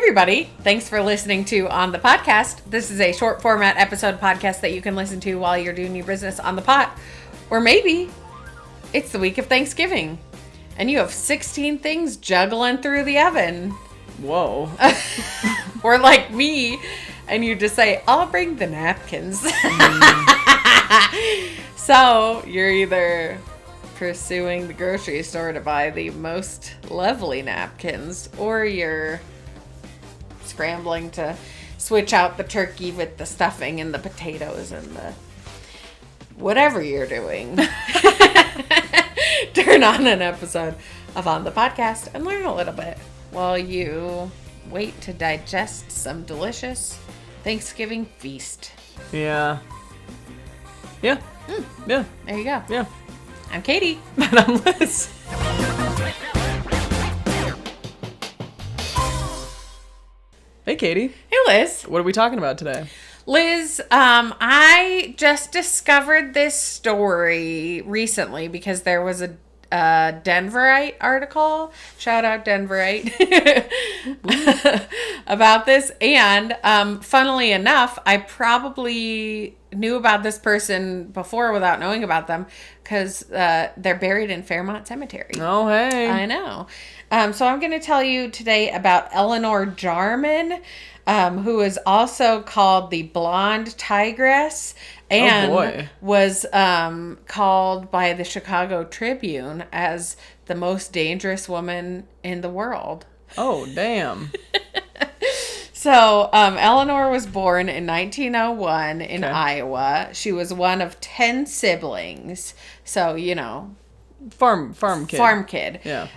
everybody. Thanks for listening to On the Podcast. This is a short format episode podcast that you can listen to while you're doing your business on the pot. Or maybe it's the week of Thanksgiving and you have 16 things juggling through the oven. Whoa. Or like me, and you just say, I'll bring the napkins. So you're either pursuing the grocery store to buy the most lovely napkins, or you're scrambling to switch out the turkey with the stuffing and the potatoes and the whatever you're doing. Turn on an episode of On the Podcast and learn a little bit while you wait to digest some delicious Thanksgiving feast. Yeah. Yeah. Yeah. There you go. Yeah. I'm Katie. And I'm Liz. Hey, Katie. Hey, Liz. What are we talking about today? Liz, I just discovered this story recently because there was a Denverite article, shout out Denverite, about this. And funnily enough, I probably knew about this person before without knowing about them because they're buried in Fairmont Cemetery. Oh, hey. I know. So I'm going to tell you today about Eleanor Jarman, who is also called the Blonde Tigress and was called by the Chicago Tribune as the most dangerous woman in the world. Oh, damn. So, Eleanor was born in 1901 in Iowa. She was one of 10 siblings. So, you know, Farm kid. Farm kid. Yeah.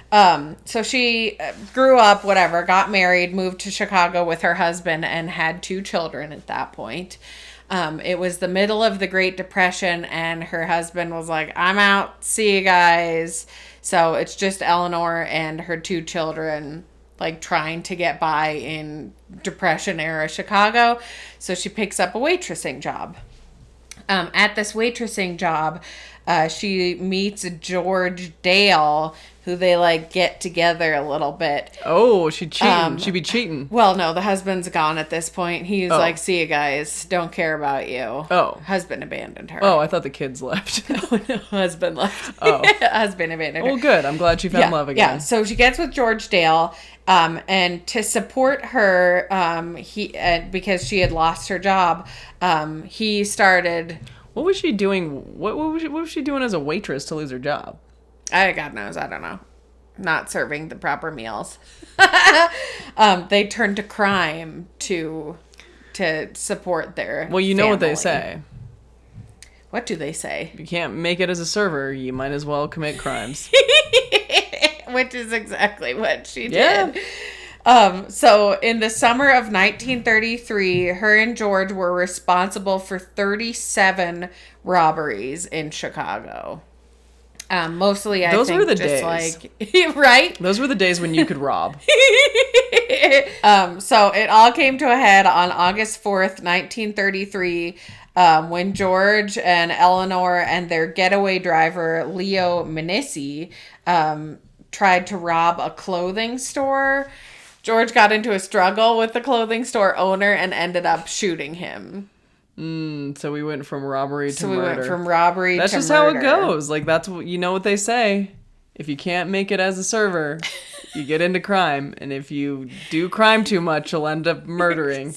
So she grew up, whatever, got married, moved to Chicago with her husband, and had 2 children at that point. It was the middle of the Great Depression, and her husband was like, I'm out. See you guys. So it's just Eleanor and her 2 children, like, trying to get by in Depression-era Chicago. So she picks up a waitressing job. At this waitressing job, she meets George Dale, who they, like, get together a little bit. Oh, she cheating. She be cheating. Well, no, the husband's gone at this point. He's like, see you guys. Don't care about you. Oh. Husband abandoned her. Oh, I thought the kids left. No, husband left. Oh. Husband abandoned her. Well, good. I'm glad she found love again. Yeah, so she gets with George Dale, and to support her, because she had lost her job, he started... What was she doing? What was she doing as a waitress to lose her job? God knows, I don't know. Not serving the proper meals. They turned to crime to support their Well, you know family. what they say. What do they say? If you can't make it as a server, you might as well commit crimes. Which is exactly what she did. So in the summer of 1933, her and George were responsible for 37 robberies in Chicago. Mostly, I Those think, were the just days. like, right? Those were the days when you could rob. So it all came to a head on August 4th, 1933, when George and Eleanor and their getaway driver, Leo Menissi, tried to rob a clothing store. George got into a struggle with the clothing store owner and ended up shooting him. So we went from robbery to murder. That's just how it goes. Like, that's what, you know what they say. If you can't make it as a server, you get into crime. And if you do crime too much, you'll end up murdering.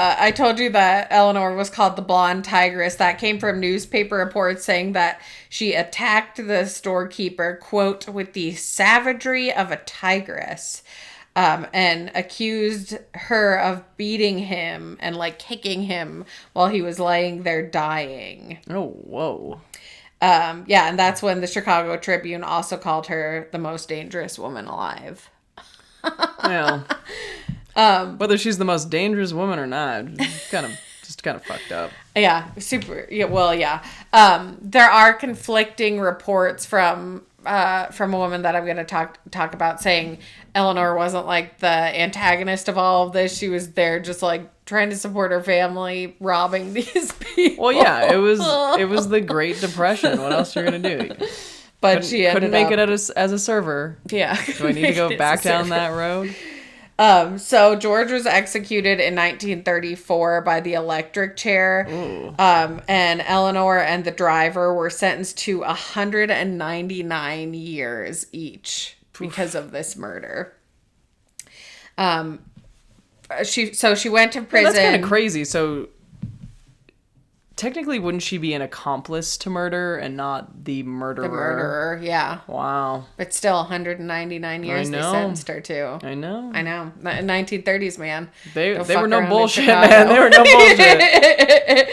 I told you that Eleanor was called the Blonde Tigress. That came from newspaper reports saying that she attacked the storekeeper, quote, with the savagery of a tigress, and accused her of beating him and, like, kicking him while he was laying there dying. Oh, whoa. Yeah, and that's when the Chicago Tribune also called her the most dangerous woman alive. Well... whether she's the most dangerous woman or not, kind of fucked up. Yeah, super. Yeah, well, yeah. There are conflicting reports from a woman that I'm going to talk about saying Eleanor wasn't like the antagonist of all of this. She was there just like trying to support her family, robbing these people. Well, yeah, it was the Great Depression. What else are you going to do? but she couldn't make it as a server. Yeah. Do I need to go back down that road? So George was executed in 1934 by the electric chair. And Eleanor and the driver were sentenced to 199 years each because of this murder. She went to prison. That's kind of crazy. So technically, wouldn't she be an accomplice to murder and not the murderer? The murderer, yeah. Wow. But still, 199 years they sentenced her to. I know. 1930s, man. They were no bullshit, man. They were no bullshit.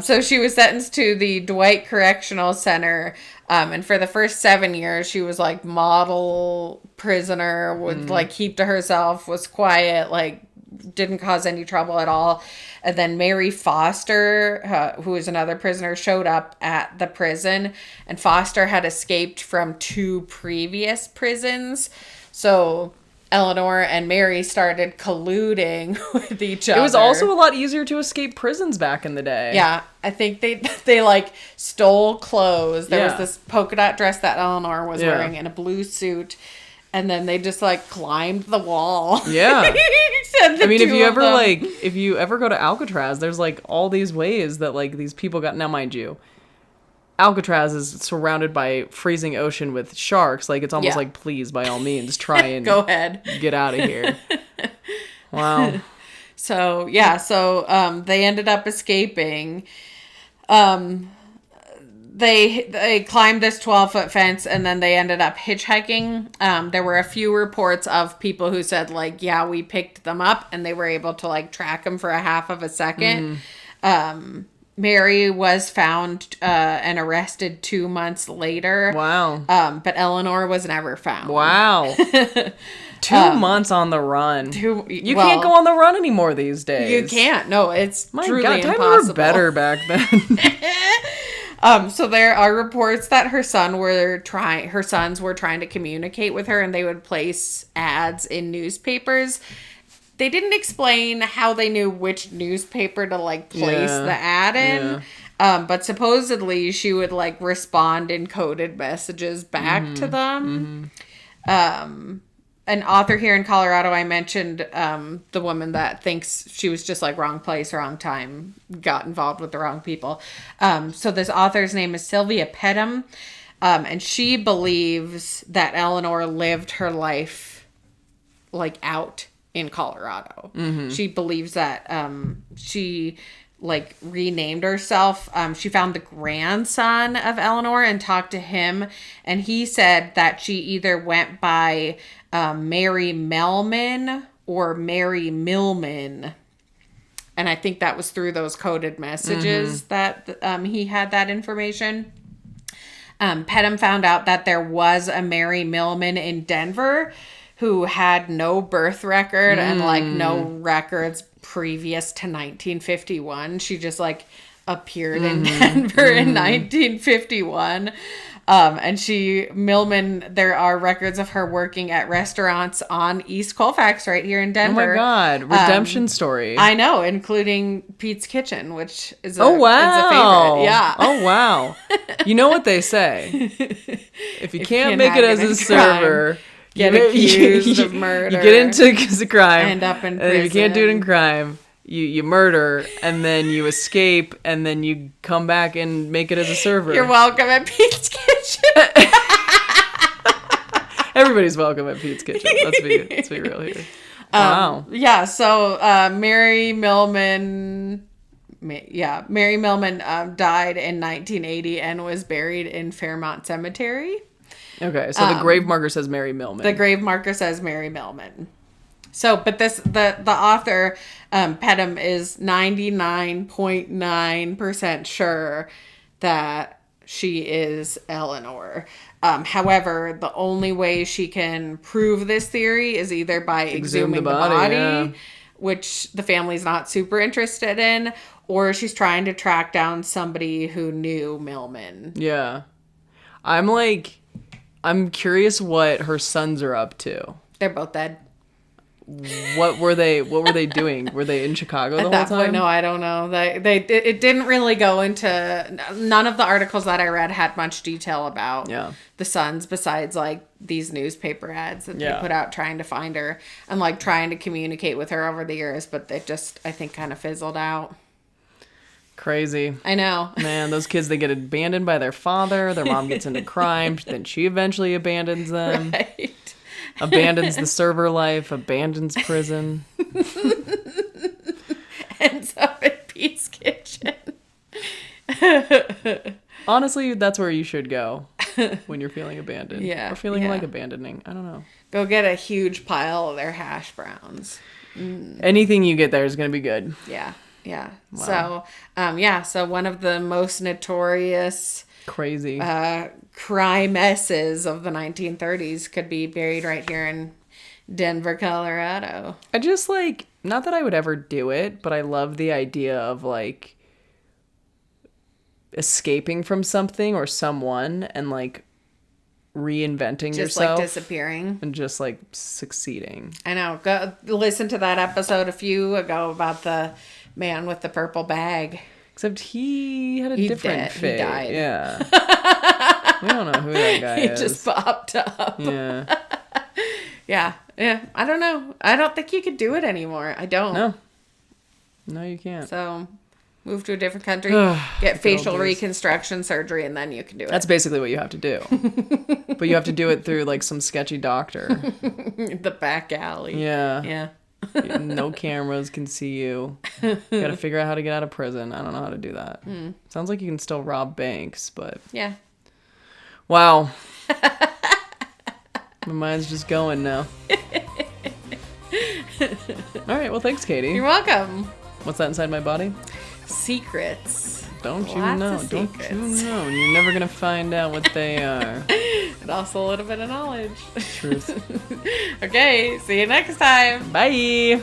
So she was sentenced to the Dwight Correctional Center. And for the first 7 years, she was like model prisoner, would like keep to herself, was quiet, like didn't cause any trouble at all. And then Mary Foster, who was another prisoner, showed up at the prison. And Foster had escaped from 2 previous prisons. So Eleanor and Mary started colluding with each other. It was also a lot easier to escape prisons back in the day. Yeah, I think they like stole clothes. There was this polka dot dress that Eleanor was wearing and a blue suit. And then they just like climbed the wall. Yeah. I mean, if you ever go to Alcatraz, there's like all these ways that like these people got. Now, mind you, Alcatraz is surrounded by freezing ocean with sharks. Like it's almost like, please, by all means, try and go ahead, get out of here. Wow. So they ended up escaping. They climbed this 12-foot fence and then they ended up hitchhiking. There were a few reports of people who said like, yeah, we picked them up and they were able to like track them for a half of a second. Mary was found and arrested 2 months later. Wow. But Eleanor was never found. Wow. 2 months on the run. You can't go on the run anymore these days. You can't. No, it's truly God, impossible. Time were better back then. So there are reports that her sons were trying to communicate with her and they would place ads in newspapers. They didn't explain how they knew which newspaper to like place the ad in. But supposedly she would like respond in coded messages back to them. An author here in Colorado, I mentioned the woman that thinks she was just like wrong place, wrong time, got involved with the wrong people. So this author's name is Sylvia Pettum, and she believes that Eleanor lived her life like out in Colorado. She believes that she like renamed herself. She found the grandson of Eleanor and talked to him, and he said that she either went by Mary Melman or Mary Millman. And I think that was through those coded messages that he had that information. Pettum found out that there was a Mary Millman in Denver who had no birth record and like no records previous to 1951. She just like appeared in Denver in 1951. And Millman, there are records of her working at restaurants on East Colfax right here in Denver. Oh my God. Redemption story. I know, including Pete's Kitchen, which is a favorite. Yeah. Oh, wow. You know what they say. If you can't make it as a server, get accused of murder. You get into a crime. End up in prison. And if you can't do it in crime, you murder, and then you escape, and then you come back and make it as a server. You're welcome at Pete's Kitchen. Everybody's welcome at Pete's Kitchen. Let's be real here. Wow. Yeah, so Mary Millman died in 1980 and was buried in Fairmont Cemetery. Okay, so the grave marker says Mary Millman. The grave marker says Mary Millman. So, but the author, Pettum, is 99.9% sure that she is Eleanor. However, the only way she can prove this theory is either by exhuming the body, which the family's not super interested in, or she's trying to track down somebody who knew Millman. Yeah. I'm curious what her sons are up to. They're both dead. what were they doing? Were they in Chicago the whole time? Point, no, I don't know. It didn't really go into, none of the articles that I read had much detail about the sons besides like these newspaper ads that they put out trying to find her and like trying to communicate with her over the years, but they just, I think, kind of fizzled out. Crazy. I know. Man, those kids, they get abandoned by their father. Their mom gets into crime. Then she eventually abandons them. Right. Abandons the server life. Abandons prison. Ends up in Pete's Kitchen. Honestly, that's where you should go when you're feeling abandoned. Yeah. Or feeling like abandoning. I don't know. Go get a huge pile of their hash browns. Anything you get there is going to be good. Yeah. Yeah. Wow. So, so one of the most notorious crazy crimeesses of the 1930s could be buried right here in Denver, Colorado. I just like, not that I would ever do it, but I love the idea of like escaping from something or someone and like reinventing just yourself. Just like disappearing. And just like succeeding. I know. Go listen to that episode a few ago about the man with the purple bag. Except he had a different fate. He died. Yeah. We don't know who that guy is. He just popped up. Yeah. Yeah. I don't know. I don't think you could do it anymore. I don't. No, you can't. So, move to a different country, get facial reconstruction surgery, and then you can do it. That's basically what you have to do. But you have to do it through like some sketchy doctor. The back alley. Yeah. Yeah. No cameras can see you. You gotta figure out how to get out of prison. I don't know how to do that. Sounds like you can still rob banks, but yeah. Wow. My mind's just going now. All right, well, thanks, Katie. You're welcome. What's that inside my body? Secrets. Don't you know? Don't you know? You're never gonna find out what they are. And also a little bit of knowledge. Truth. Okay, see you next time. Bye.